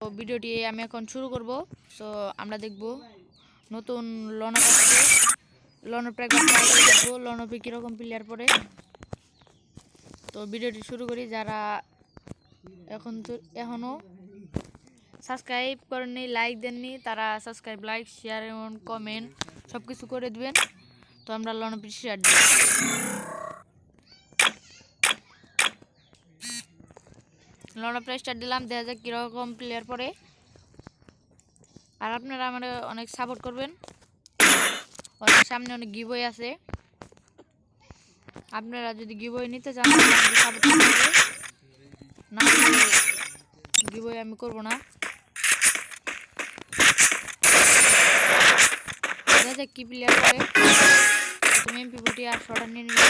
তো ভিডিওটি আমি এখন শুরু করব। সো আমরা দেখব নতুন লনপ আসছে, লনপ একবার ট্রাই করে দেখব লনপে কীরকম প্লেয়ার পড়ে। তো ভিডিওটি শুরু করি। যারা এখনও সাবস্ক্রাইব করেননি, লাইক দেননি, তারা সাবস্ক্রাইব, লাইক, শেয়ার এবং কমেন্ট সব কিছু করে দেবেন। তো আমরা লনপে শেয়ার দিই। লনপে স্টার্ট দিলাম, দেখা যাক কীরকম প্লেয়ার পড়ে। আর আপনারা আমার অনেক সাপোর্ট করবেন। অনেক সামনে অনেক গিভওয়ে আছে, আপনারা যদি গিভওয়ে নিতে চান তাহলে সাপোর্ট করতে হবে, না গিভওয়ে আমি করব না। দেখা যাক কি প্লেয়ার করে। তুমি MP40 আর শর্টার নিয়ে নিলে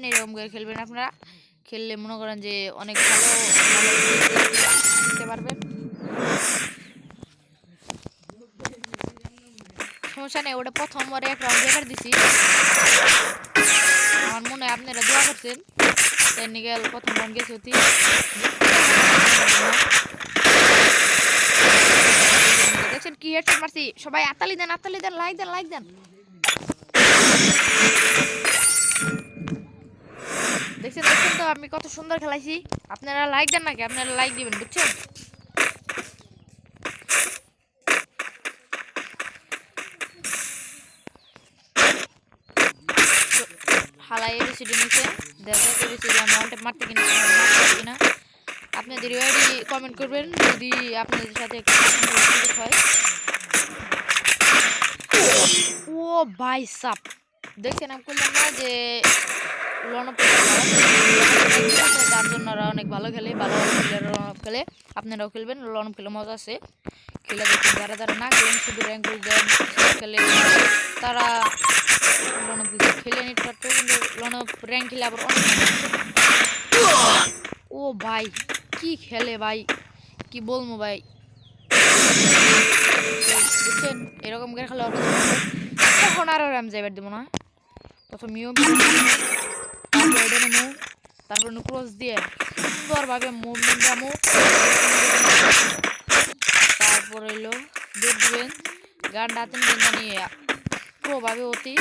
এরকম করে খেলবেন। আপনারা খেললে মনে করেন যে অনেক ভালো খেলতে পারবেন। সমস্যা নেই, ওটা প্রথমবারে এক রাউন্ড বেকার দিছি। আমার মনে হয় আপনারা দোয়া করছেন, তাই নিগেল প্রথম রাউন্ড গেছে অতি। দেখছেন কি হেডশট মারছি। সবাই আতালি দেন, লাইক দেন, লাইক দেন। দেখছেন তো আমি কত সুন্দর খেলাইছি। আপনারা লাইক দেন নাকি? আপনারা লাইক দিবেন, বুঝছেন? হালাই এবিসিডি নিচে দেখা এবিসিডি আমি ওয়ান ট্যাপ মারতে কিনা আপনাদের ওয়াইডি কমেন্ট করবেন যদি আপনাদের সাথে হয়। ও ভাই সাপ, দেখছেন আমি বললাম না যে লনপ তার জন্য অনেক ভালো খেলে, ভালো প্লেয়ার লনপ খেলে। আপনারাও খেলবেন, লনপ খেলে মজা আছে। খেলে দেখবেন যারা যারা না খেলেন, শুধু র্যাঙ্ক দেন খেলে, তারা লনপ খেলে নিতে পারতো, কিন্তু লনপ র্যাঙ্ক খেলে আবার অনেক। ও ভাই কি খেলে ভাই, কি বলবো ভাই। বুঝছেন এরকম করে খেলে এখন আরো র্যাম যাইবার দেবো না। প্রথম তারপর ক্রস দিয়ে সুন্দরভাবে মুভমেন্ট যাবো। তারপর এলো দৌড় দিবেন, গান হাতে নিয়ে প্রভাবে অতি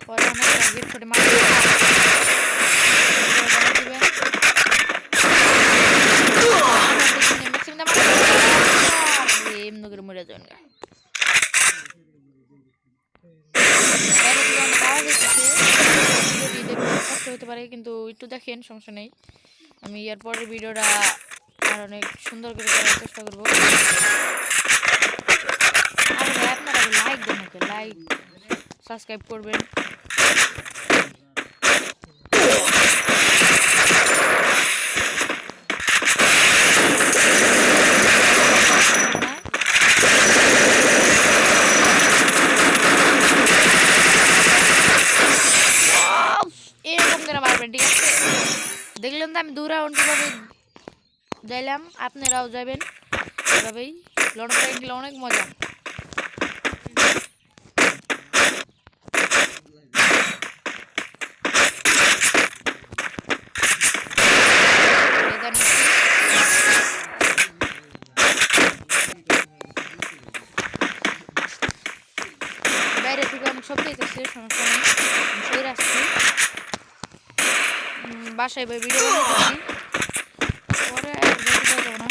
পরে অনেক ছোট মাছ দিবেন। মরে যাবেন। কষ্ট হতে পারে, কিন্তু একটু দেখেন, সমস্যা নেই। আমি এর পরের ভিডিওটা আর অনেক সুন্দর করে করার চেষ্টা করবো। আপনারা লাইক দেন, লাইক সাবস্ক্রাইব করবেন। ঠিক আছে, দেখলেন তো আমি 2 রাউন্ড কিভাবে যাইলাম, আপনারাও যাবেন এভাবেই। লড়াই খেলে অনেক মজা। বাইরে থেকে অনেক শব্দ হইতেছে, সমস্যা নেই, সেই আসছি বাসায় ভাই ভিডিও বানাইতেছি। পরে যাবো না।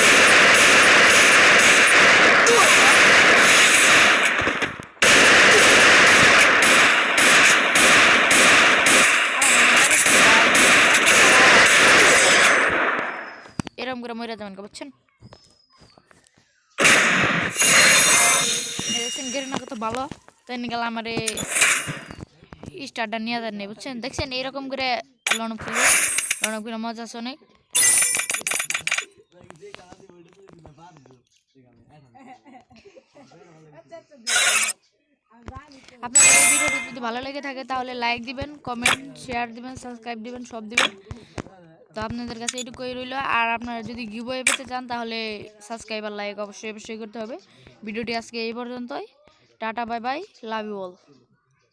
এরকম করে মরে যাবেন, বুঝছেন? গেরিনা কত ভালো, তাই গেল আমার স্টারটা নিয়ে যান, বুঝছেন? দেখছেন এইরকম করে লনপ খেলে মজা আছে অনেক। আপনাদের এই ভিডিওটি যদি ভালো লেগে থাকে তাহলে লাইক দিবেন, কমেন্ট, শেয়ার দিবেন, সাবস্ক্রাইব দিবেন, সব দিবেন। তো আপনাদের কাছে এইটুকুই রইল। আর আপনারা যদি গিভওয়ে পেতে চান তাহলে সাবস্ক্রাইব আর লাইক অবশ্যই করতে হবে। ভিডিওটি আজকে এই পর্যন্তই। Tata, bye bye, love you all.